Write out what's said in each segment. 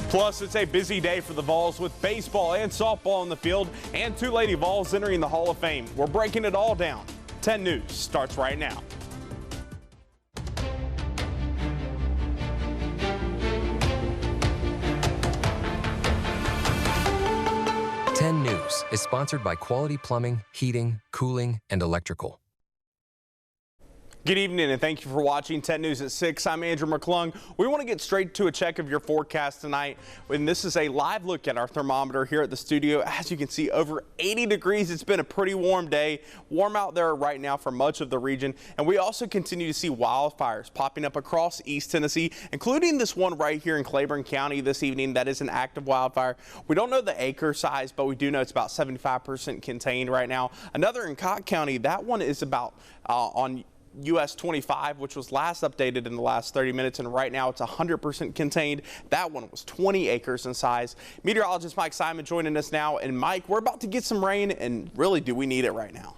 Plus, it's a busy day for the Vols with baseball and softball in the field and two Lady Vols entering the Hall of Fame. We're breaking it all down. 10 News starts right now. News is sponsored by Quality Plumbing, Heating, Cooling, and Electrical. Good evening and thank you for watching 10 News at 6. I'm Andrew McClung. We want to get straight to a check of your forecast tonight. And this is a live look at our thermometer here at the studio. As you can see, over 80 degrees. It's been a pretty warm day. Warm out there right now for much of the region. And we also continue to see wildfires popping up across East Tennessee, including this one right here in Claiborne County this evening. That is an active wildfire. We don't know the acre size, but we do know it's about 75% contained right now. Another in Cott County, that one is about on US 25, which was last updated in the last 30 minutes, and right now it's 100% contained. That one was 20 acres in size. Meteorologist Mike Simon joining us now. And Mike, we're about to get some rain, and really, do we need it right now?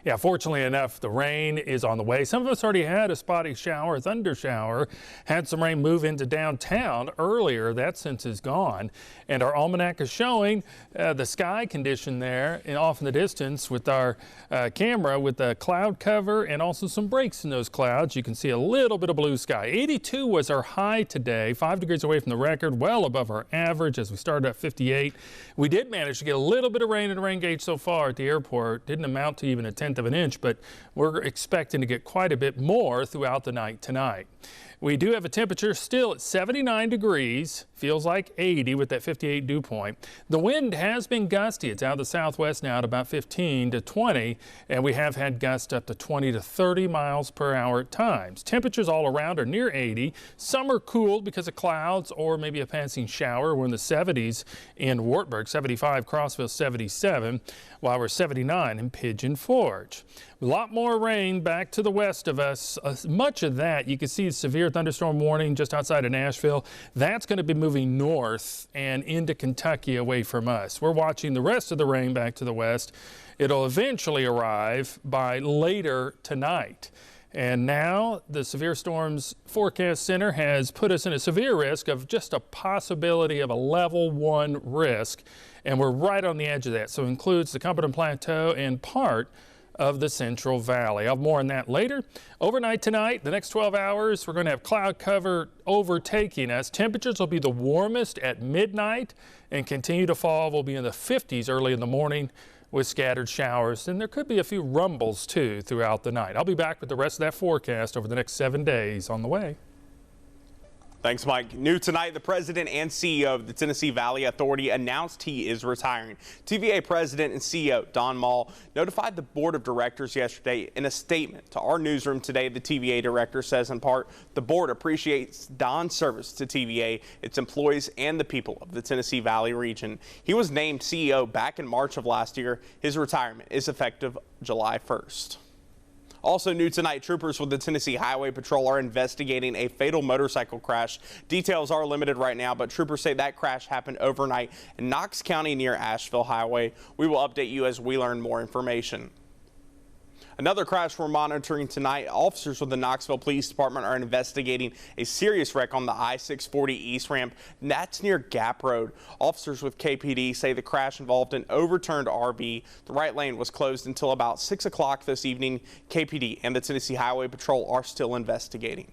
Yeah, fortunately enough, the rain is on the way. Some of us already had a spotty shower, thunder shower, had some rain move into downtown earlier. That sense is gone. And our almanac is showing the sky condition there and off in the distance with our camera with the cloud cover and also some breaks in those clouds. You can see a little bit of blue sky. 82 was our high today, 5 degrees away from the record, well above our average as we started at 58. We did manage to get a little bit of rain in the rain gauge so far at the airport. Didn't amount to even a tenth of an inch, but we're expecting to get quite a bit more throughout the night tonight. We do have a temperature still at 79 degrees, feels like 80 with that 58 dew point. The wind has been gusty. It's out of the southwest now at about 15 to 20, and we have had gusts up to 20 to 30 miles per hour at times. Temperatures all around are near 80. Some are cooled because of clouds or maybe a passing shower. We're in the 70s in Wartburg, 75, Crossville 77, while we're 79 in Pigeon Forge. A lot more rain back to the west of us. Much of that, you can see severe thunderstorm warning just outside of Nashville. That's going to be moving north and into Kentucky away from us. We're watching the rest of the rain back to the west. It'll eventually arrive by later tonight. And now the Severe Storms Forecast Center has put us in a severe risk of just a possibility of a level 1 risk. And we're right on the edge of that. So it includes the Cumberland Plateau and part of the Central Valley. I'll have more on that later. Overnight tonight, the next 12 hours, we're going to have cloud cover overtaking us. Temperatures will be the warmest at midnight and continue to fall. We'll be in the 50s early in the morning with scattered showers, and there could be a few rumbles too throughout the night. I'll be back with the rest of that forecast over the next 7 days on the way. Thanks, Mike. New tonight, the president and CEO of the Tennessee Valley Authority announced he is retiring. TVA president and CEO Don Mall notified the board of directors yesterday in a statement to our newsroom today. The TVA director says in part, the board appreciates Don's service to TVA, its employees, and the people of the Tennessee Valley region. He was named CEO back in March of last year. His retirement is effective July 1st. Also new tonight, troopers with the Tennessee Highway Patrol are investigating a fatal motorcycle crash. Details are limited right now, but troopers say that crash happened overnight in Knox County near Asheville Highway. We will update you as we learn more information. Another crash we're monitoring tonight. Officers with the Knoxville Police Department are investigating a serious wreck on the I-640 East ramp. That's near Gap Road. Officers with KPD say the crash involved an overturned RV. The right lane was closed until about 6 o'clock this evening. KPD and the Tennessee Highway Patrol are still investigating.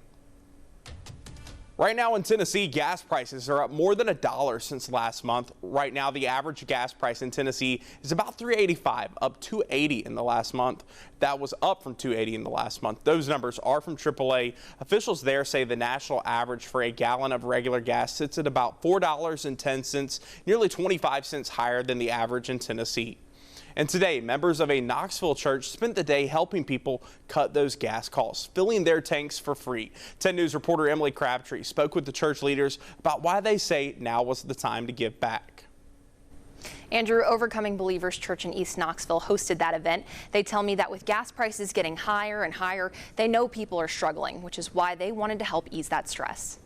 Right now in Tennessee, gas prices are up more than $1 since last month. Right now, the average gas price in Tennessee is about $3.85, up $2.80 in the last month. That was up from $2.80 in the last month. Those numbers are from AAA. Officials there say the national average for a gallon of regular gas sits at about $4.10, nearly 25 cents higher than the average in Tennessee. And today, members of a Knoxville church spent the day helping people cut those gas costs, filling their tanks for free. 10 News reporter Emily Crabtree spoke with the church leaders about why they say now was the time to give back. Andrew, Overcoming Believers Church in East Knoxville hosted that event. They tell me that with gas prices getting higher and higher, they know people are struggling, which is why they wanted to help ease that stress.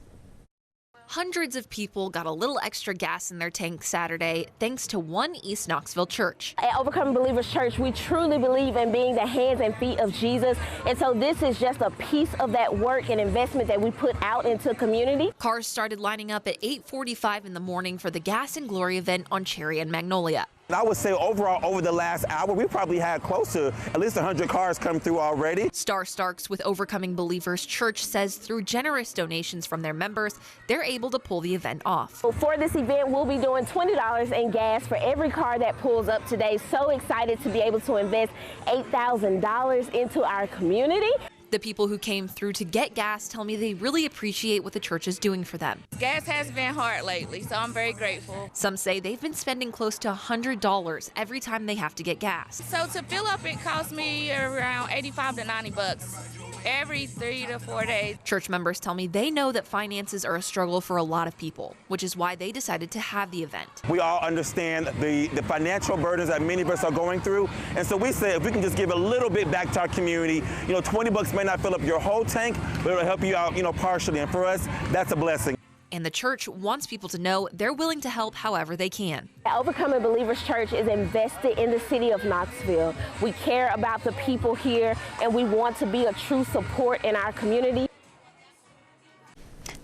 Hundreds of people got a little extra gas in their tank Saturday thanks to one East Knoxville church. At Overcoming Believers Church, we truly believe in being the hands and feet of Jesus. And so this is just a piece of that work and investment that we put out into community. Cars started lining up at 8:45 in the morning for the Gas and Glory event on Cherry and Magnolia. I would say overall, over the last hour, we probably had close to at least 100 cars come through already. Star Starks with Overcoming Believers Church says through generous donations from their members, they're able to pull the event off. For this event, we'll be doing $20 in gas for every car that pulls up today. So excited to be able to invest $8,000 into our community. The people who came through to get gas tell me they really appreciate what the church is doing for them. Gas has been hard lately, so I'm very grateful. Some say they've been spending close to $100 every time they have to get gas. So to fill up, it costs me around 85 to 90 bucks every 3 to 4 days. Church members tell me they know that finances are a struggle for a lot of people, which is why they decided to have the event. We all understand the financial burdens that many of us are going through. And so we say if we can just give a little bit back to our community, 20 bucks may not fill up your whole tank, but it'll help you out, partially. And for us, that's a blessing. And the church wants people to know they're willing to help however they can. Overcoming Believers Church is invested in the city of Knoxville. We care about the people here, and we want to be a true support in our community.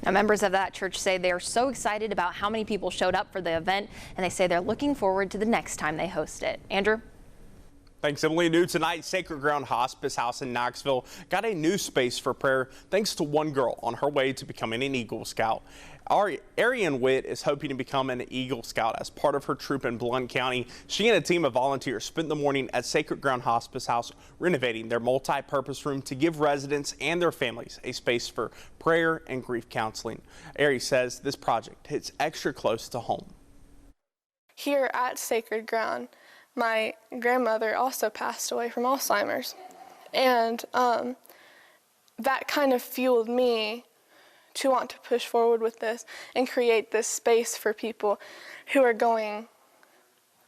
Now, members of that church say they are so excited about how many people showed up for the event, and they say they're looking forward to the next time they host it. Andrew? Thanks, Emily. New tonight, Sacred Ground Hospice House in Knoxville got a new space for prayer thanks to one girl on her way to becoming an Eagle Scout. Arian Witt is hoping to become an Eagle Scout as part of her troop in Blount County. She and a team of volunteers spent the morning at Sacred Ground Hospice House renovating their multi-purpose room to give residents and their families a space for prayer and grief counseling. Ari says this project hits extra close to home. Here at Sacred Ground, my grandmother also passed away from Alzheimer's, and that kind of fueled me to want to push forward with this and create this space for people who are going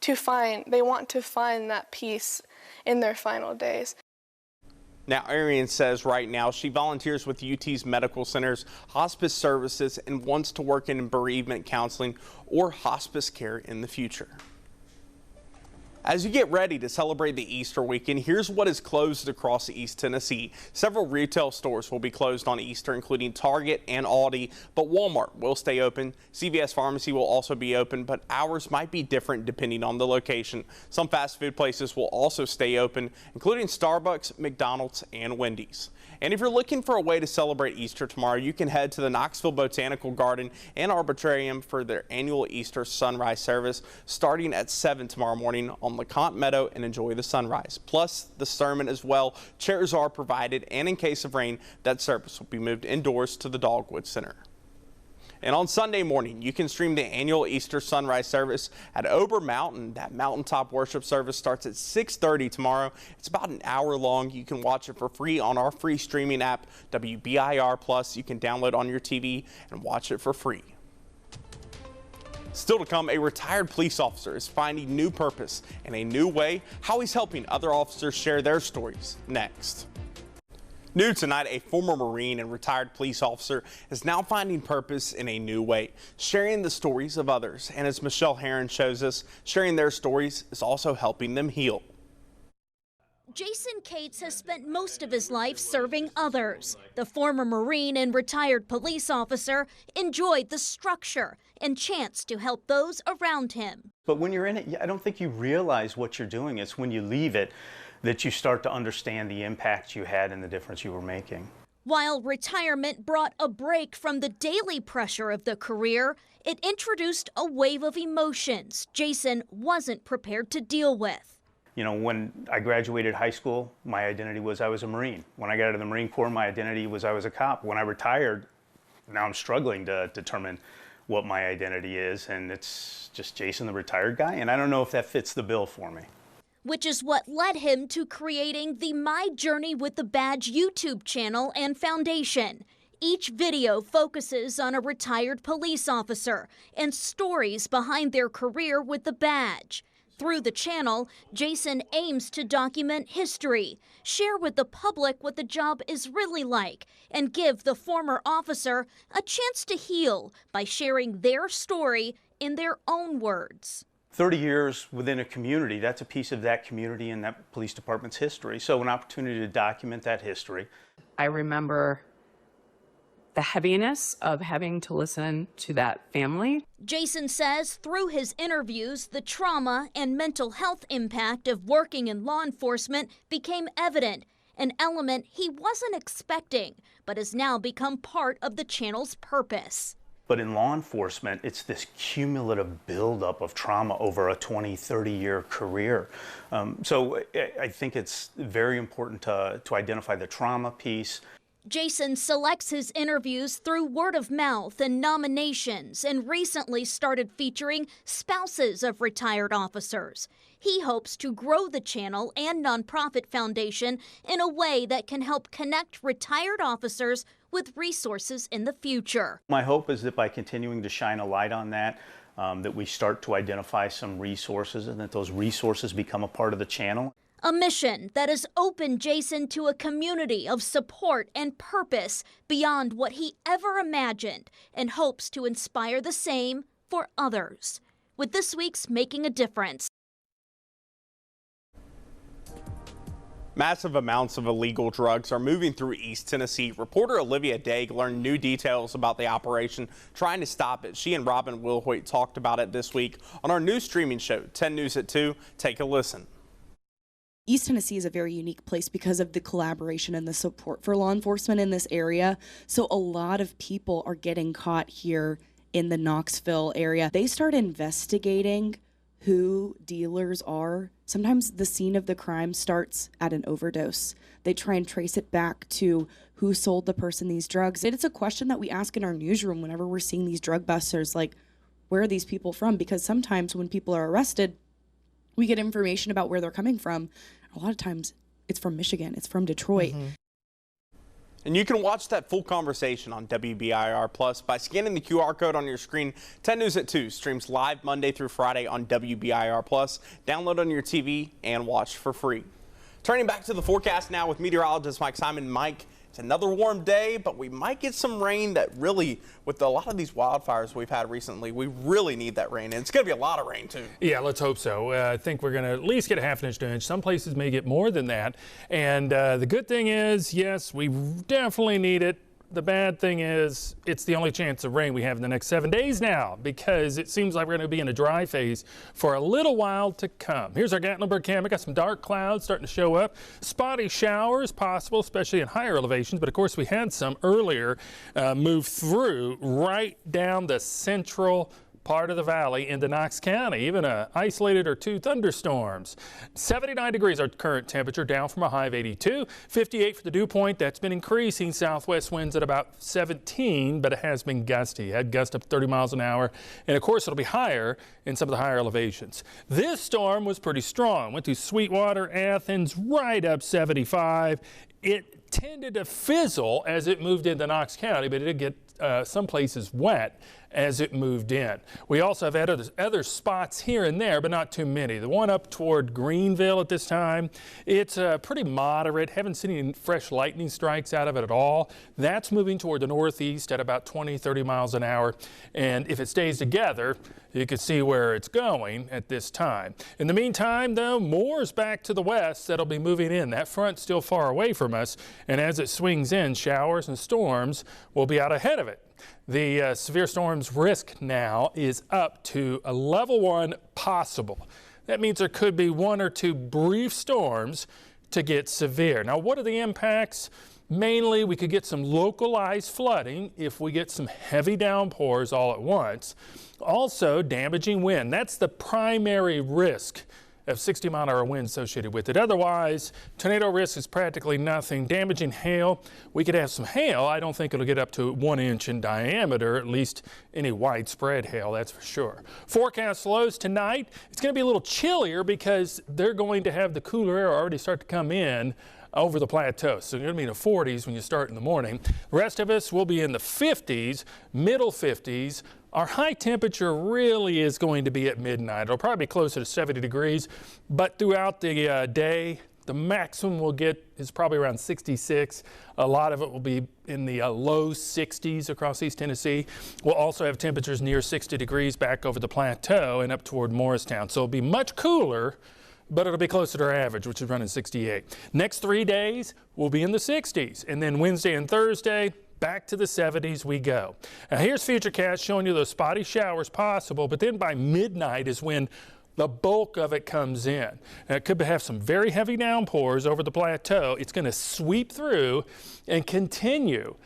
to want to find that peace in their final days. Now, Arian says right now she volunteers with UT's medical centers, hospice services, and wants to work in bereavement counseling or hospice care in the future. As you get ready to celebrate the Easter weekend, here's what is closed across East Tennessee. Several retail stores will be closed on Easter, including Target and Aldi, but Walmart will stay open. CVS Pharmacy will also be open, but hours might be different depending on the location. Some fast food places will also stay open, including Starbucks, McDonald's, and Wendy's. And if you're looking for a way to celebrate Easter tomorrow, you can head to the Knoxville Botanical Garden and Arboretum for their annual Easter sunrise service starting at 7 tomorrow morning on LeConte Meadow, and enjoy the sunrise. Plus the sermon as well. Chairs are provided, and in case of rain, that service will be moved indoors to the Dogwood Center. And on Sunday morning, you can stream the annual Easter sunrise service at Ober Mountain. That mountaintop worship service starts at 6:30 tomorrow. It's about an hour long. You can watch it for free on our free streaming app, WBIR Plus. You can download on your TV and watch it for free. Still to come, a retired police officer is finding new purpose in a new way. How he's helping other officers share their stories next. New tonight, a former Marine and retired police officer is now finding purpose in a new way, sharing the stories of others. And as Michelle Herron shows us, sharing their stories is also helping them heal. Jason Cates has spent most of his life serving others. The former Marine and retired police officer enjoyed the structure and chance to help those around him. But when you're in it, I don't think you realize what you're doing. It's when you leave it that you start to understand the impact you had and the difference you were making. While retirement brought a break from the daily pressure of the career, it introduced a wave of emotions Jason wasn't prepared to deal with. You know, when I graduated high school, my identity was I was a Marine. When I got out of the Marine Corps, my identity was I was a cop. When I retired, now I'm struggling to determine what my identity is, and it's just Jason the retired guy, and I don't know if that fits the bill for me. Which is what led him to creating the My Journey with the Badge YouTube channel and foundation. Each video focuses on a retired police officer and stories behind their career with the badge. Through the channel, Jason aims to document history, share with the public what the job is really like, and give the former officer a chance to heal by sharing their story in their own words. 30 years within a community, that's a piece of that community and that police department's history. So an opportunity to document that history. I remember the heaviness of having to listen to that family. Jason says through his interviews, the trauma and mental health impact of working in law enforcement became evident, an element he wasn't expecting, but has now become part of the channel's purpose. But in law enforcement, it's this cumulative buildup of trauma over a 20, 30-year career. So I think it's very important to identify the trauma piece. Jason selects his interviews through word of mouth and nominations, and recently started featuring spouses of retired officers. He hopes to grow the channel and nonprofit foundation in a way that can help connect retired officers with resources in the future. My hope is that by continuing to shine a light on that, that we start to identify some resources and that those resources become a part of the channel. A mission that has opened Jason to a community of support and purpose beyond what he ever imagined, and hopes to inspire the same for others. With this week's Making a Difference. Massive amounts of illegal drugs are moving through East Tennessee. Reporter Olivia Daig learned new details about the operation, trying to stop it. She and Robin Wilhoit talked about it this week on our new streaming show, 10 News at 2. Take a listen. East Tennessee is a very unique place because of the collaboration and the support for law enforcement in this area. So a lot of people are getting caught here in the Knoxville area. They start investigating who dealers are. Sometimes the scene of the crime starts at an overdose. They try and trace it back to who sold the person these drugs. It's a question that we ask in our newsroom whenever we're seeing these drug busters, like, where are these people from? Because sometimes when people are arrested, we get information about where they're coming from. A lot of times it's from Michigan, it's from Detroit. And you can watch that full conversation on WBIR Plus by scanning the QR code on your screen. 10 News at 2 streams live Monday through Friday on WBIR Plus. Download on your TV and watch for free. Turning back to the forecast now with meteorologist Mike Simon. Mike, it's another warm day, but we might get some rain that really, with a lot of these wildfires we've had recently, we really need that rain. And it's going to be a lot of rain, too. Yeah, let's hope so. I think we're going to at least get a half an inch to an inch. Some places may get more than that. And the good thing is, yes, we definitely need it. The bad thing is it's the only chance of rain we have in the next 7 days now, because it seems like we're going to be in a dry phase for a little while to come. Here's our Gatlinburg cam. We got some dark clouds starting to show up. Spotty showers possible, especially in higher elevations. But of course, we had some earlier move through right down the central part of the valley into Knox County, even an isolated or two thunderstorms. 79 degrees our current temperature, down from a high of 82. 58 for the dew point. That's been increasing. Southwest winds at about 17, but it has been gusty. Had gust up to 30 miles an hour. And of course, it'll be higher in some of the higher elevations. This storm was pretty strong. Went through Sweetwater, Athens, right up 75. It tended to fizzle as it moved into Knox County, but it did get some places wet as it moved in. We also have had other spots here and there, but not too many. The one up toward Greenville at this time, it's pretty moderate. Haven't seen any fresh lightning strikes out of it at all. That's moving toward the northeast at about 20, 30 miles an hour. And if it stays together, you can see where it's going at this time. In the meantime, though, more's back to the west that'll be moving in. That front's still far away from us, and as it swings in, showers and storms will be out ahead of it. The severe storms risk now is up to a level 1 possible. That means there could be 1 or 2 brief storms to get severe. Now, what are the impacts? Mainly, we could get some localized flooding if we get some heavy downpours all at once. Also, damaging wind. That's the primary risk of 60-mile-an-hour winds associated with it. Otherwise, tornado risk is practically nothing. Damaging hail, we could have some hail. I don't think it'll get up to 1 inch in diameter, at least any widespread hail, that's for sure. Forecast lows tonight. It's going to be a little chillier because they're going to have the cooler air already start to come in over the plateau. So you're going to be in the 40s when you start in the morning. The rest of us will be in the 50s, middle 50s, Our high temperature really is going to be at midnight. It'll probably be closer to 70 degrees, but throughout the day, the maximum we'll get is probably around 66. A lot of it will be in the low 60s across East Tennessee. We'll also have temperatures near 60 degrees back over the plateau and up toward Morristown. So it'll be much cooler, but it'll be closer to our average, which is running 68. Next 3 days, we'll be in the 60s. And then Wednesday and Thursday, back to the 70s we go. Now here's Futurecast showing you those spotty showers possible, but then by midnight is when the bulk of it comes in. Now, it could have some very heavy downpours over the plateau. It's going to sweep through and continue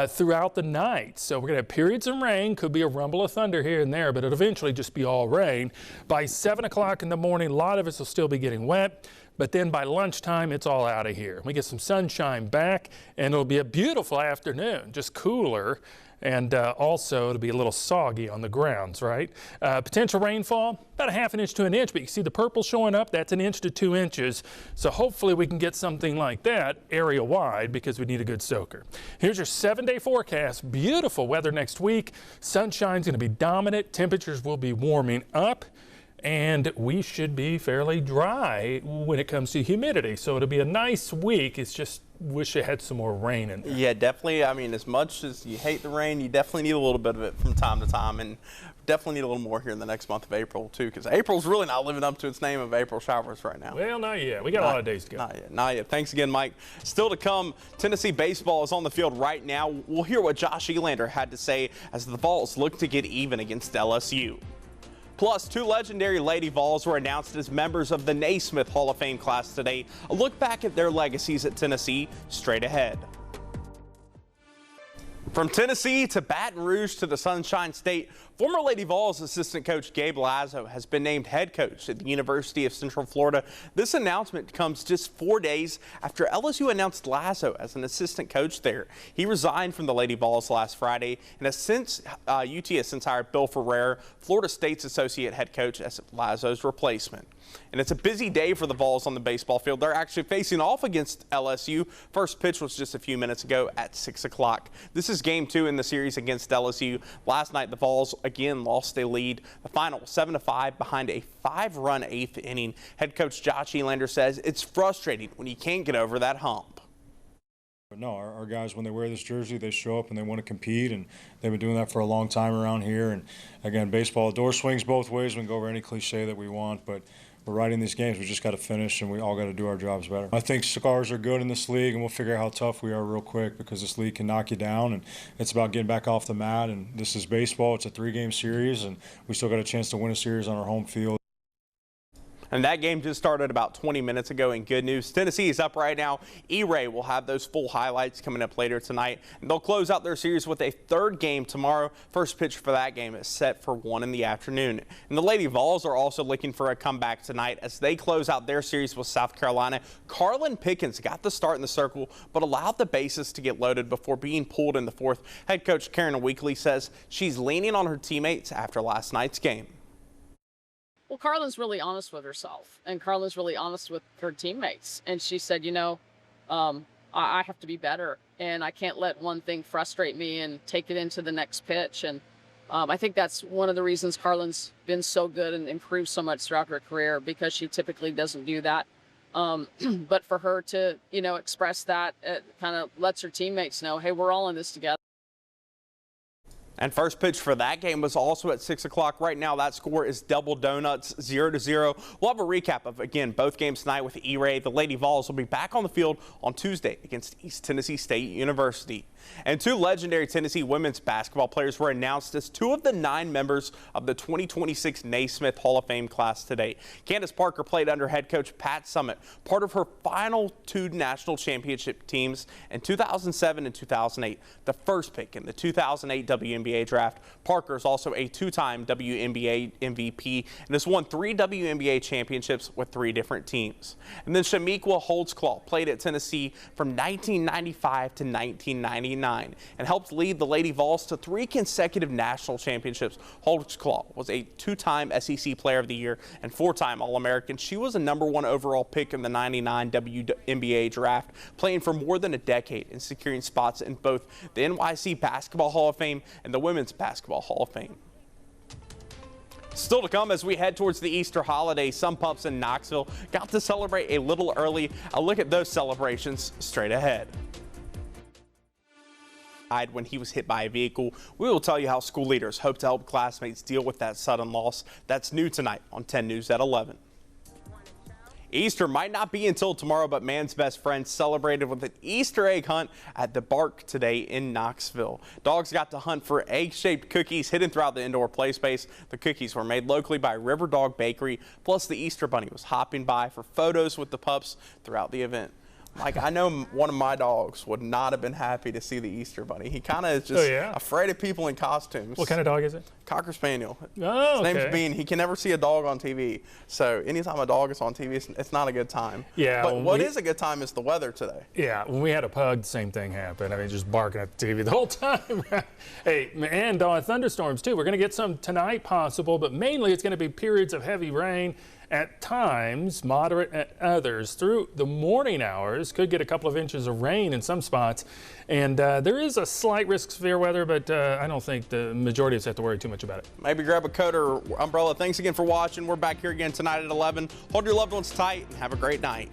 throughout the night. So we're going to have periods of rain, could be a rumble of thunder here and there, but it'll eventually just be all rain. By 7 o'clock in the morning, a lot of us will still be getting wet, but then by lunchtime, it's all out of here. We get some sunshine back, and it'll be a beautiful afternoon, just cooler. And also, it'll be a little soggy on the grounds, right? Potential rainfall, about 1/2 inch to 1 inch, but you see the purple showing up, that's 1 inch to 2 inches. So hopefully we can get something like that area-wide because we need a good soaker. Here's your 7-day forecast. Beautiful weather next week. Sunshine's going to be dominant. Temperatures will be warming up. And we should be fairly dry when it comes to humidity. So it'll be a nice week. It's just wish it had some more rain in there. Yeah, definitely. I mean, as much as you hate the rain, you definitely need a little bit of it from time to time. And definitely need a little more here in the next month of April, too, because April's really not living up to its name of April showers right now. Well, not yet. We got a lot of days to go. Not yet. Not yet. Thanks again, Mike. Still to come, Tennessee baseball is on the field right now. We'll hear what Josh Elander had to say as the Vols look to get even against LSU. Plus, 2 legendary Lady Vols were announced as members of the Naismith Hall of Fame class today. A look back at their legacies at Tennessee, straight ahead. From Tennessee to Baton Rouge to the Sunshine State, former Lady Vols assistant coach Gabe Lazo has been named head coach at the University of Central Florida. This announcement comes just 4 days after LSU announced Lazo as an assistant coach there. He resigned from the Lady Vols last Friday and has since UT has since hired Bill Ferrer, Florida State's associate head coach, as Lazo's replacement. And it's a busy day for the Vols on the baseball field. They're actually facing off against LSU. First pitch was just a few minutes ago at 6 o'clock. This is game 2 in the series against LSU. Last night, the Vols again lost a lead. The final 7-5 behind a 5-run 8th inning. Head coach Josh Elander says it's frustrating when you can't get over that hump. But no, our guys, when they wear this jersey, they show up and they want to compete, and they've been doing that for a long time around here. And again, baseball, the door swings both ways. We can go over any cliche that we want, but we're riding these games. We just got to finish, and we all got to do our jobs better. I think scars are good in this league, and we'll figure out how tough we are real quick because this league can knock you down, and it's about getting back off the mat. And this is baseball. It's a 3-game series, and we still got a chance to win a series on our home field. And that game just started about 20 minutes ago. And good news, Tennessee is up right now. E-Ray will have those full highlights coming up later tonight. And they'll close out their series with a 3rd game tomorrow. First pitch for that game is set for 1 in the afternoon. And the Lady Vols are also looking for a comeback tonight as they close out their series with South Carolina. Carlin Pickens got the start in the circle, but allowed the bases to get loaded before being pulled in the 4th. Head coach Karen Weekly says she's leaning on her teammates after last night's game. Well, Carlin's really honest with herself, and Carlin's really honest with her teammates. And she said, you know, I have to be better, and I can't let one thing frustrate me and take it into the next pitch. And I think that's one of the reasons Carlin's been so good and improved so much throughout her career, because she typically doesn't do that. But for her to, you know, express that, it kind of lets her teammates know, hey, we're all in this together. And first pitch for that game was also at 6 o'clock. Right now, that score is double donuts, 0-0. We'll have a recap of, again, both games tonight with E-Ray. The Lady Vols will be back on the field on Tuesday against East Tennessee State University. And 2 legendary Tennessee women's basketball players were announced as 2 of the 9 members of the 2026 Naismith Hall of Fame class today. Candace Parker played under head coach Pat Summitt, part of her final 2 national championship teams in 2007 and 2008, the first pick in the 2008 WNBA draft. Parker is also a 2-time WNBA MVP and has won 3 WNBA championships with 3 different teams. And then Shamiqua Holtzclaw played at Tennessee from 1995 to 1999 and helped lead the Lady Vols to 3 consecutive national championships. Holtzclaw was a 2-time SEC Player of the Year and 4-time All-American. She was a #1 overall pick in the 99 WNBA draft, playing for more than a decade and securing spots in both the NYC Basketball Hall of Fame and the Women's Basketball Hall of Fame. Still to come as we head towards the Easter holiday, some pups in Knoxville got to celebrate a little early. A look at those celebrations straight ahead. When he was hit by a vehicle. We will tell you how school leaders hope to help classmates deal with that sudden loss. That's new tonight on 10 News at 11. Easter might not be until tomorrow, but man's best friend celebrated with an Easter egg hunt at the Bark today in Knoxville. Dogs got to hunt for egg-shaped cookies hidden throughout the indoor play space. The cookies were made locally by River Dog Bakery. Plus, the Easter Bunny was hopping by for photos with the pups throughout the event. Like, I know one of my dogs would not have been happy to see the Easter Bunny. He kind of is just afraid of people in costumes. What kind of dog is it? Cocker Spaniel. Oh, okay. His name's Bean. He can never see a dog on TV. So anytime a dog is on TV, it's not a good time. Yeah. But what is a good time is the weather today. Yeah. When we had a pug, the same thing happened. I mean, just barking at the TV the whole time. Hey, and thunderstorms too. We're going to get some tonight possible, but mainly it's going to be periods of heavy rain. At times, moderate at others. Through the morning hours, could get a couple of inches of rain in some spots. And there is a slight risk of severe weather, but I don't think the majority of us have to worry too much about it. Maybe grab a coat or umbrella. Thanks again for watching. We're back here again tonight at 11. Hold your loved ones tight and have a great night.